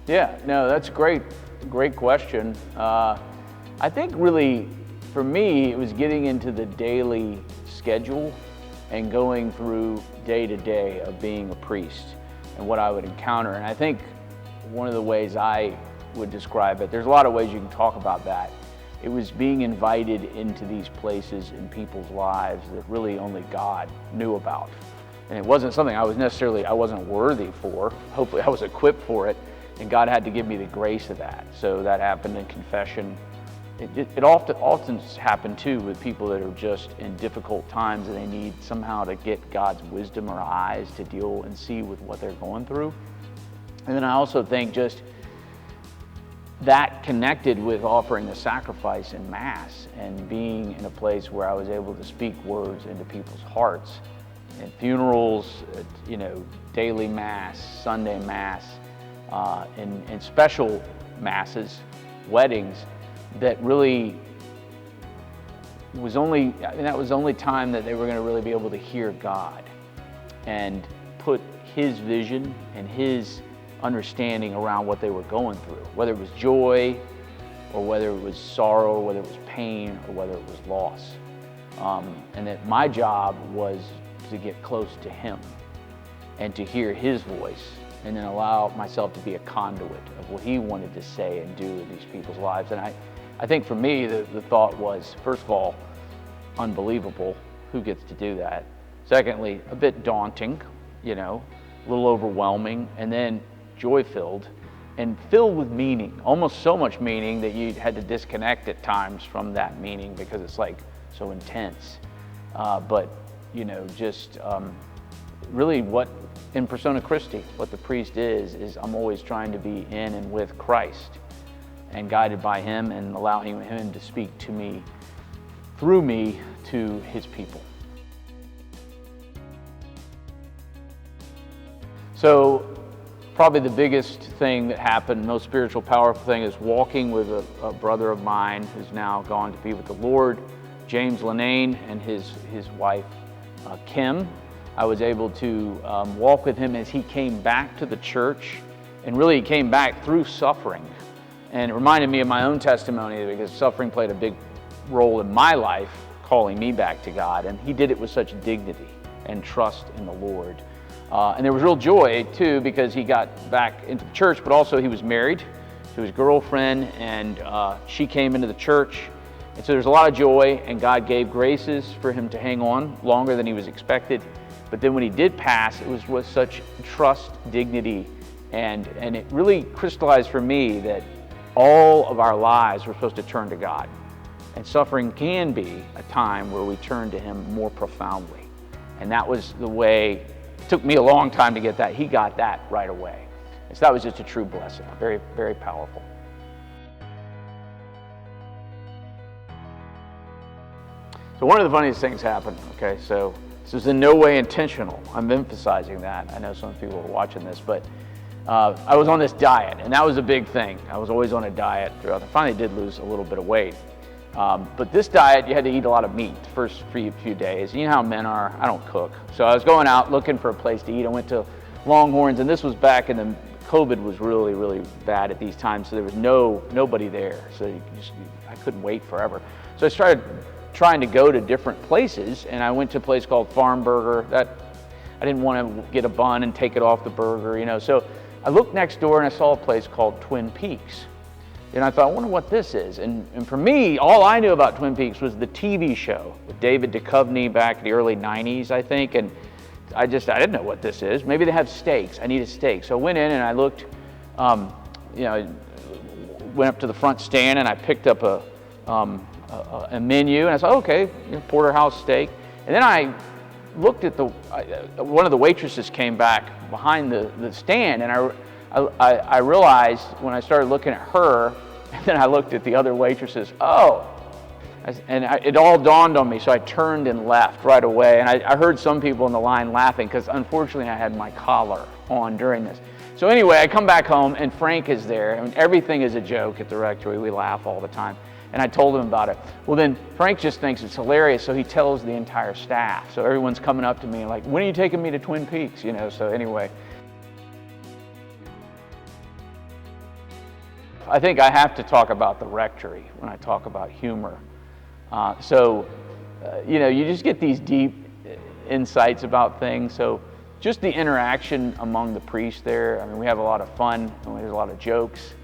Yeah, no, that's a great question. I think really, for me, it was getting into the daily schedule and going through day to day of being a priest and what I would encounter. And I think one of the ways I would describe it, there's a lot of ways you can talk about that. It was being invited into these places in people's lives that really only God knew about. And it wasn't something I wasn't worthy for. Hopefully I was equipped for it, and God had to give me the grace of that. So that happened in confession. It often happened too with people that are just in difficult times and they need somehow to get God's wisdom or eyes to deal and see with what they're going through. And then I also think just that connected with offering the sacrifice in Mass and being in a place where I was able to speak words into people's hearts. In funerals, daily Mass, Sunday Mass, in special Masses, weddings, that really was that was the only time that they were going to really be able to hear God and put His vision and His understanding around what they were going through, whether it was joy or whether it was sorrow, whether it was pain or whether it was loss. And that my job was to get close to Him and to hear His voice and then allow myself to be a conduit of what He wanted to say and do in these people's lives. And I think for me, the thought was, first of all, unbelievable. Who gets to do that? Secondly, a bit daunting, a little overwhelming, and then joy-filled and filled with meaning, almost so much meaning that you had to disconnect at times from that meaning because it's like so intense. But really what in persona Christi, what the priest is I'm always trying to be in and with Christ and guided by Him and allowing Him to speak to me, through me, to His people. So probably the biggest thing that happened, most spiritual, powerful thing, is walking with a brother of mine who's now gone to be with the Lord, James Lenane, and his wife, Kim. I was able to walk with him as he came back to the church, and really he came back through suffering. And it reminded me of my own testimony because suffering played a big role in my life, calling me back to God. And he did it with such dignity and trust in the Lord. And there was real joy too, because he got back into the church, but also he was married to his girlfriend, and she came into the church. And so there's a lot of joy, and God gave graces for him to hang on longer than he was expected. But then when he did pass, it was with such trust, dignity, and it really crystallized for me that all of our lives we're supposed to turn to God. And suffering can be a time where we turn to Him more profoundly. And that was the way, it took me a long time to get that. He got that right away. And so that was just a true blessing, very, very powerful. So one of the funniest things happened, okay, so this is in no way intentional. I'm emphasizing that. I know some people are watching this, but I was on this diet, and that was a big thing. I was always on a diet throughout. I finally did lose a little bit of weight. But this diet, you had to eat a lot of meat the first few days. You know how men are. I don't cook. So I was going out looking for a place to eat. I went to Longhorns, and this was back in the COVID was really, really bad at these times, so there was nobody there. So I couldn't wait forever. So I started trying to go to different places, and I went to a place called Farm Burger. That I didn't want to get a bun and take it off the burger, So I looked next door and I saw a place called Twin Peaks. And I thought, I wonder what this is. And for me, all I knew about Twin Peaks was the TV show with David Duchovny back in the early 90s, I think. And I didn't know what this is. Maybe they have steaks. I needed steak. So I went in and I looked, went up to the front stand and I picked up a menu. And I said, okay, porterhouse steak. And then I looked at one of the waitresses came back behind the stand, and I realized when I started looking at her, and then I looked at the other waitresses, it all dawned on me, so I turned and left right away. And I heard some people in the line laughing because unfortunately I had my collar on during this. So anyway, I come back home and Frank is there, and everything is a joke at the rectory. We laugh all the time. And I told him about it. Well, then Frank just thinks it's hilarious, so he tells the entire staff. So everyone's coming up to me like, when are you taking me to Twin Peaks? So anyway. I think I have to talk about the rectory when I talk about humor. You just get these deep insights about things. So just the interaction among the priests there, I mean, we have a lot of fun, and there's a lot of jokes.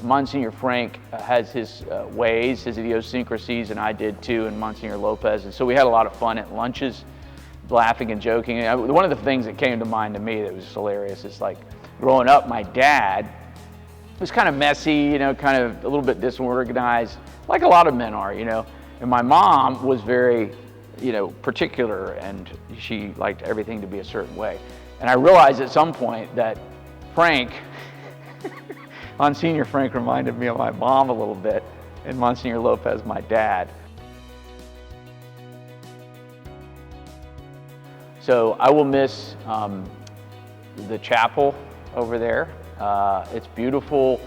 Monsignor Frank has his ways, his idiosyncrasies, and I did too, and Monsignor Lopez. And so we had a lot of fun at lunches, laughing and joking. One of the things that came to mind to me that was hilarious is like growing up, my dad was kind of messy, kind of a little bit disorganized, like a lot of men are, And my mom was very, particular, and she liked everything to be a certain way. And I realized at some point that Frank, Monsignor Frank reminded me of my mom a little bit, and Monsignor Lopez, my dad. So I will miss the chapel over there. It's beautiful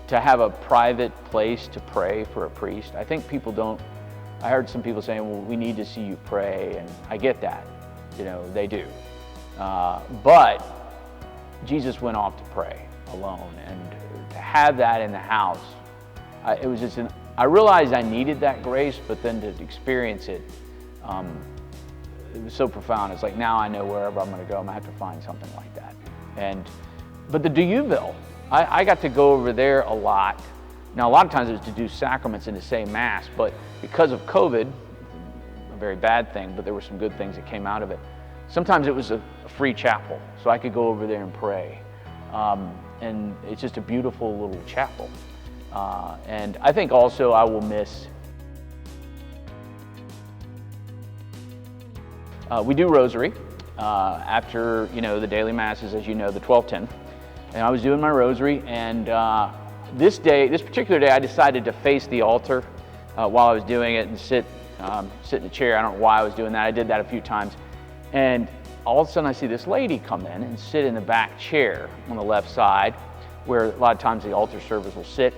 to have a private place to pray for a priest. I think people don't, I heard some people saying, well, we need to see you pray, and I get that, they do. But Jesus went off to pray alone, and to have that in the house, it was just I realized I needed that grace, but then to experience it, it was so profound. It's like, now I know wherever I'm going to go, I'm going to have to find something like that. But the Deauville, I got to go over there a lot. Now, a lot of times it was to do sacraments in the same Mass, but because of COVID, a very bad thing, but there were some good things that came out of it. Sometimes it was a free chapel, so I could go over there and pray. And it's just a beautiful little chapel. And I think also I will miss, we do rosary after, the daily masses, as you know, the 12:10. And I was doing my rosary, and this particular day, I decided to face the altar while I was doing it and sit in a chair. I don't know why I was doing that. I did that a few times. And all of a sudden I see this lady come in and sit in the back chair on the left side, where a lot of times the altar servers will sit.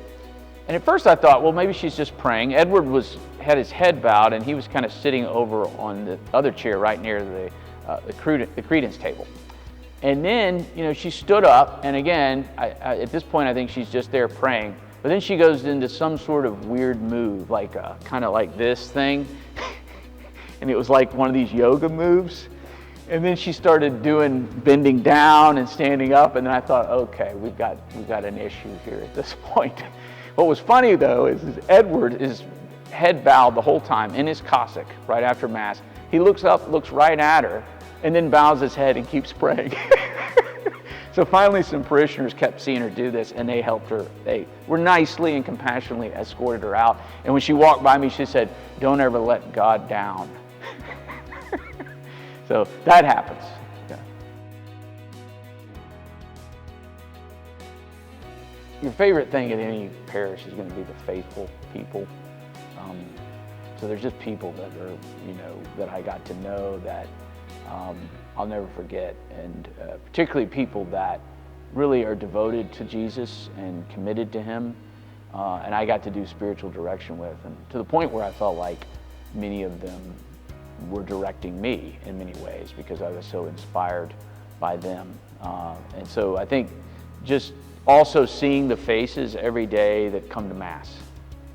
And at first I thought, well, maybe she's just praying. Edward had his head bowed, and he was kind of sitting over on the other chair right near the credence table. And then, she stood up, and again, at this point I think she's just there praying. But then she goes into some sort of weird move, like kind of like this thing. And it was like one of these yoga moves. And then she started bending down and standing up, and then I thought, okay, we've got an issue here at this point. What was funny though is Edward is head bowed the whole time in his cassock right after Mass. He looks up, looks right at her, and then bows his head and keeps praying. So finally some parishioners kept seeing her do this, and they helped her. They were nicely and compassionately escorted her out. And when she walked by me, she said, "Don't ever let God down." So that happens. Yeah. Your favorite thing at any parish is going to be the faithful people. So there's just people that are, that I got to know that I'll never forget, and particularly people that really are devoted to Jesus and committed to Him, and I got to do spiritual direction with, and to the point where I felt like many of them were directing me in many ways because I was so inspired by them. And so I think just also seeing the faces every day that come to Mass,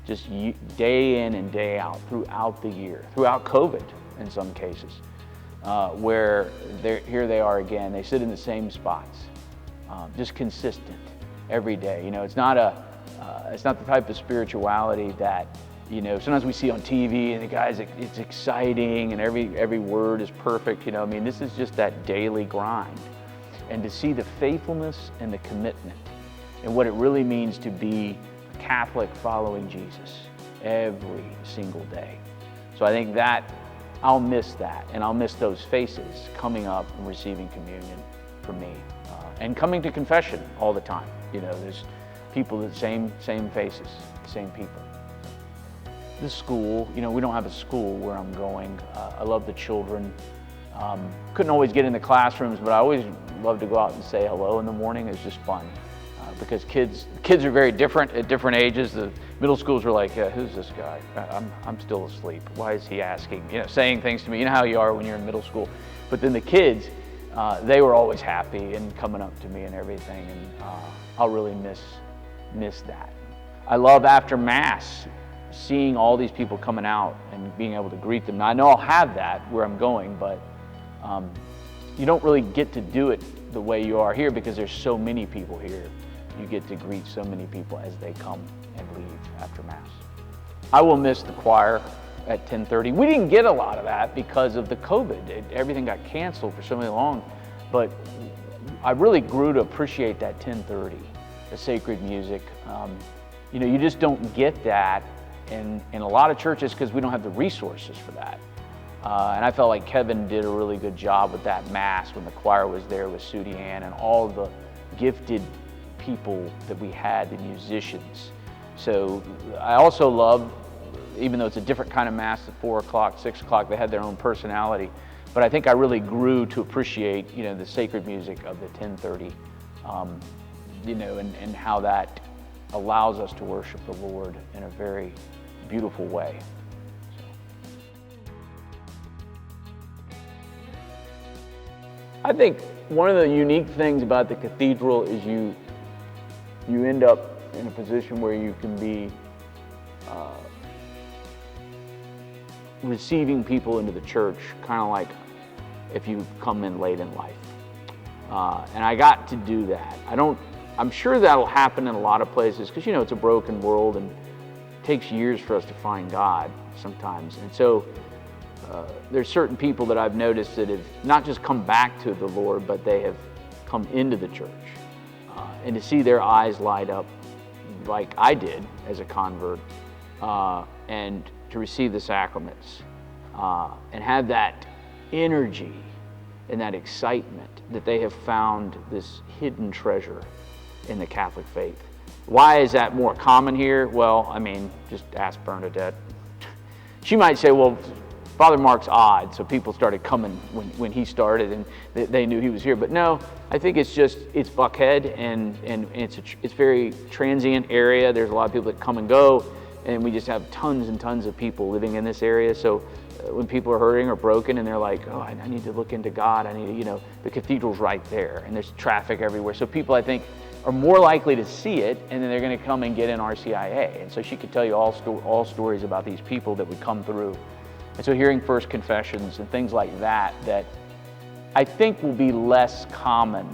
just day in and day out throughout the year, throughout COVID in some cases, where here they are again. They sit in the same spots, just consistent every day. It's not the type of spirituality that sometimes we see on TV, and the guys, it's exciting and every word is perfect. This is just that daily grind, and to see the faithfulness and the commitment and what it really means to be a Catholic following Jesus every single day. So I think that I'll miss that, and I'll miss those faces coming up and receiving communion from me, and coming to confession all the time. There's people, the same faces, the same people. The school, we don't have a school where I'm going. I love the children. Couldn't always get in the classrooms, but I always love to go out and say hello in the morning. It's just fun, because kids are very different at different ages. The middle schools were like, who's this guy? I'm still asleep. Why is he asking, saying things to me? You know how you are when you're in middle school. But then the kids, they were always happy and coming up to me and everything. And I'll really miss miss that. I love after Mass, seeing all these people coming out and being able to greet them. Now, I know I'll have that where I'm going, but you don't really get to do it the way you are here because there's so many people here. You get to greet so many people as they come and leave after Mass. I will miss the choir at 10:30. We didn't get a lot of that because of the COVID. Everything got canceled for so long, but I really grew to appreciate that 10:30, the sacred music. You just don't get that in a lot of churches because we don't have the resources for that. And I felt like Kevin did a really good job with that Mass when the choir was there with Sudi Ann and all the gifted people that we had, the musicians. So I also love, even though it's a different kind of Mass at 4 o'clock, 6 o'clock, they had their own personality. But I think I really grew to appreciate, the sacred music of the 10:30, and how that allows us to worship the Lord in a very beautiful way. I think one of the unique things about the cathedral is you end up in a position where you can be receiving people into the church, kind of like if you come in late in life. And I got to do that. I'm sure that'll happen in a lot of places because, it's a broken world and it takes years for us to find God sometimes. And so there's certain people that I've noticed that have not just come back to the Lord, but they have come into the church. And to see their eyes light up like I did as a convert, and to receive the sacraments, and have that energy and that excitement that they have found this hidden treasure in the Catholic faith. Why is that more common here? Well, just ask Bernadette. She might say, well, Father Mark's odd, so people started coming when he started and they knew he was here. But no, I think it's Buckhead and it's very transient area. There's a lot of people that come and go, and we just have tons and tons of people living in this area. So when people are hurting or broken and they're like, oh, I need to look into God, the cathedral's right there and there's traffic everywhere. So people, I think, are more likely to see it, and then they're going to come and get in RCIA. And so she could tell you all stories about these people that would come through. And so hearing first confessions and things like that I think will be less common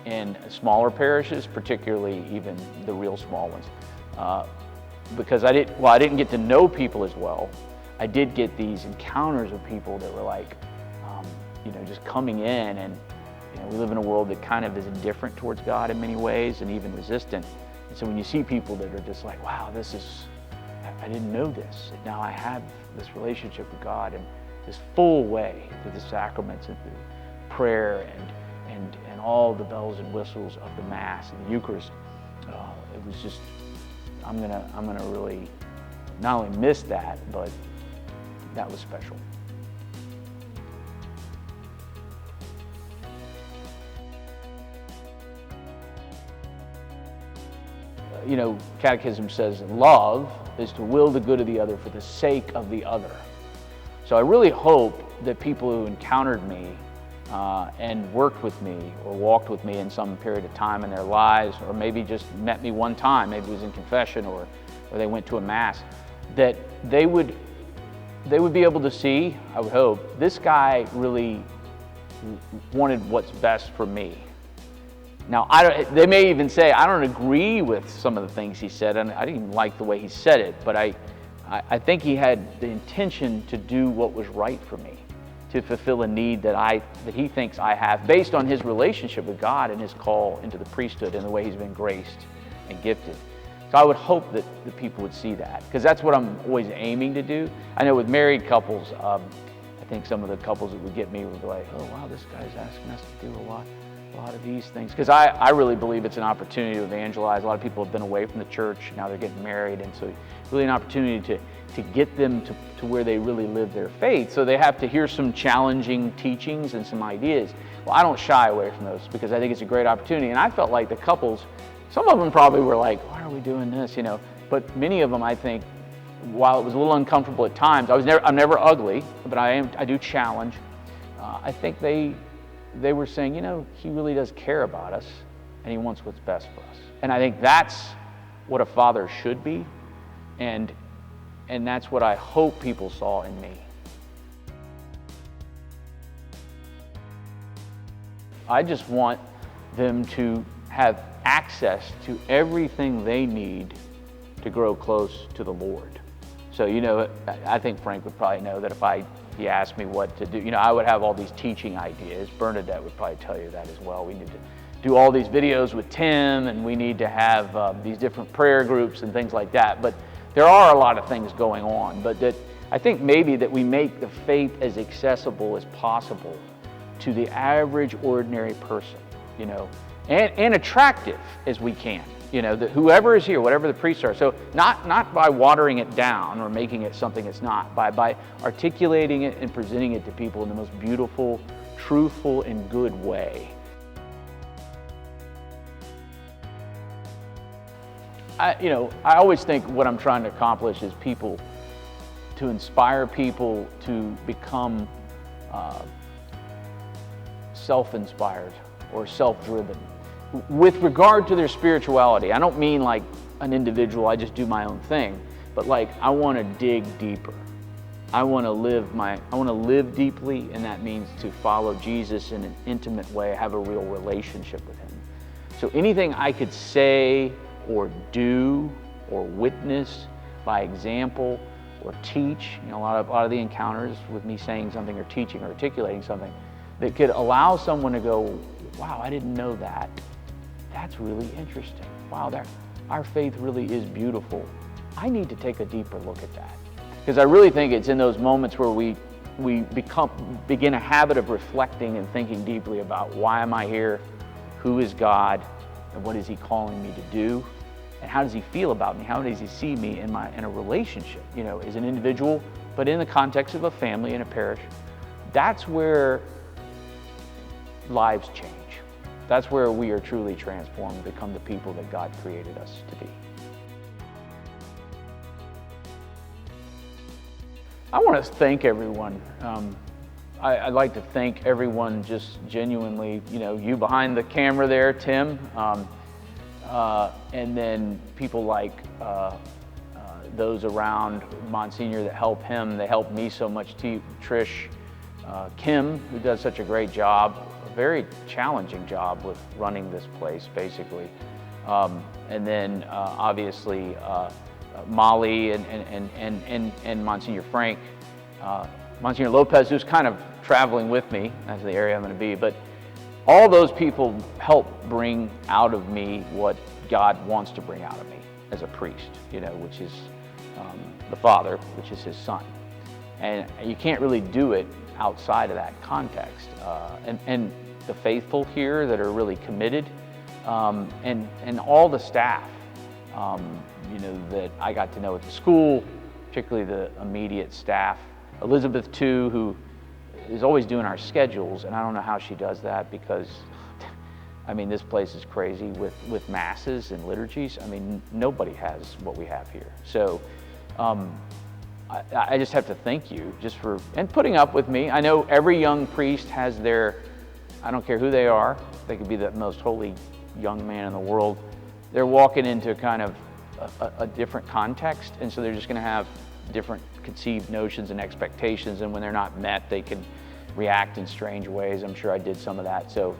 in smaller parishes, particularly even the real small ones. Because I didn't get to know people as well. I did get these encounters with people that were like, just coming in, and we live in a world that kind of is indifferent towards God in many ways and even resistant. And so when you see people that are just like, wow, I didn't know this. Now I have this relationship with God in this full way through the sacraments and through prayer and all the bells and whistles of the Mass and the Eucharist. It was just, I'm gonna really not only miss that, but that was special. Catechism says love is to will the good of the other for the sake of the other. So I really hope that people who encountered me and worked with me or walked with me in some period of time in their lives, or maybe just met me one time, maybe it was in confession or they went to a Mass, that they would be able to see, I would hope, this guy really wanted what's best for me. Now, they may even say, I don't agree with some of the things he said, and I didn't even like the way he said it, but I think he had the intention to do what was right for me, to fulfill a need that he thinks I have, based on his relationship with God and his call into the priesthood and the way he's been graced and gifted. So I would hope that the people would see that, because that's what I'm always aiming to do. I know with married couples, I think some of the couples that would get me would be like, oh wow, this guy's asking us to do a lot of these things. Because I really believe it's an opportunity to evangelize. A lot of people have been away from the church, now they're getting married, and so really an opportunity to get them to where they really live their faith. So they have to hear some challenging teachings and some ideas. Well, I don't shy away from those because I think it's a great opportunity. And I felt like the couples, some of them probably were like, why are we doing this, But many of them, I think, while it was a little uncomfortable at times, I'm never ugly, but I do challenge. I think they were saying, he really does care about us and he wants what's best for us. And I think that's what a father should be, and that's what I hope people saw in me. I just want them to have access to everything they need to grow close to the Lord. So, I think Frank would probably know that if he asked me what to do, I would have all these teaching ideas. Bernadette would probably tell you that as well. We need to do all these videos with Tim, and we need to have these different prayer groups and things like that. But there are a lot of things going on. But that I think maybe that we make the faith as accessible as possible to the average, ordinary person, and attractive as we can. That whoever is here, whatever the priests are. So not by watering it down or making it something it's not, by articulating it and presenting it to people in the most beautiful, truthful, and good way. I always think what I'm trying to accomplish is to inspire people to become self-inspired or self-driven with regard to their spirituality. I don't mean like an individual, I just do my own thing, but like I want to dig deeper. I want to live deeply, and that means to follow Jesus in an intimate way, have a real relationship with him. So anything I could say or do or witness by example or teach, a lot of the encounters with me saying something or teaching or articulating something that could allow someone to go, wow, I didn't know that. That's really interesting. Wow, our faith really is beautiful. I need to take a deeper look at that. Because I really think it's in those moments where we begin a habit of reflecting and thinking deeply about why am I here, who is God, and what is he calling me to do, and how does he feel about me, how does he see me in a relationship, as an individual, but in the context of a family and a parish. That's where lives change. That's where we are truly transformed, become the people that God created us to be. I want to thank everyone. I'd like to thank everyone just genuinely, you behind the camera there, Tim, and then people like those around Monsignor that help him. They help me so much, Trish, Kim, who does such a great job, a very challenging job with running this place, basically. And then obviously Molly and Monsignor Frank, Monsignor Lopez, who's kind of traveling with me. That's the area I'm going to be. But all those people help bring out of me what God wants to bring out of me as a priest, which is the Father, which is his Son. And you can't really do it outside of that context. And the faithful here that are really committed, and all the staff, that I got to know at the school, particularly the immediate staff. Elizabeth, too, who is always doing our schedules, and I don't know how she does that because, this place is crazy with masses and liturgies. Nobody has what we have here. So I just have to thank you and putting up with me. I know every young priest has I don't care who they are, they could be the most holy young man in the world. They're walking into kind of a different context, and so they're just going to have different conceived notions and expectations, and when they're not met, they can react in strange ways. I'm sure I did some of that. So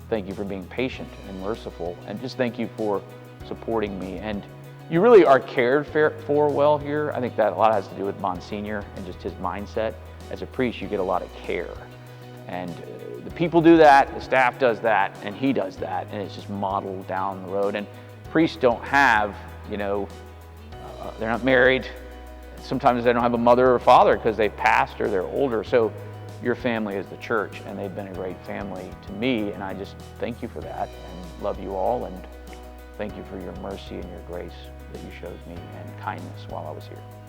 thank you for being patient and merciful, and just thank you for supporting me. And you really are cared for well here. I think that a lot has to do with Monsignor and just his mindset. As a priest, you get a lot of care. And the people do that, the staff does that, and he does that, and it's just modeled down the road. And priests don't have, they're not married. Sometimes they don't have a mother or father because they've passed or they're older. So your family is the church, and they've been a great family to me, and I just thank you for that and love you all, and thank you for your mercy and your grace that you showed me and kindness while I was here.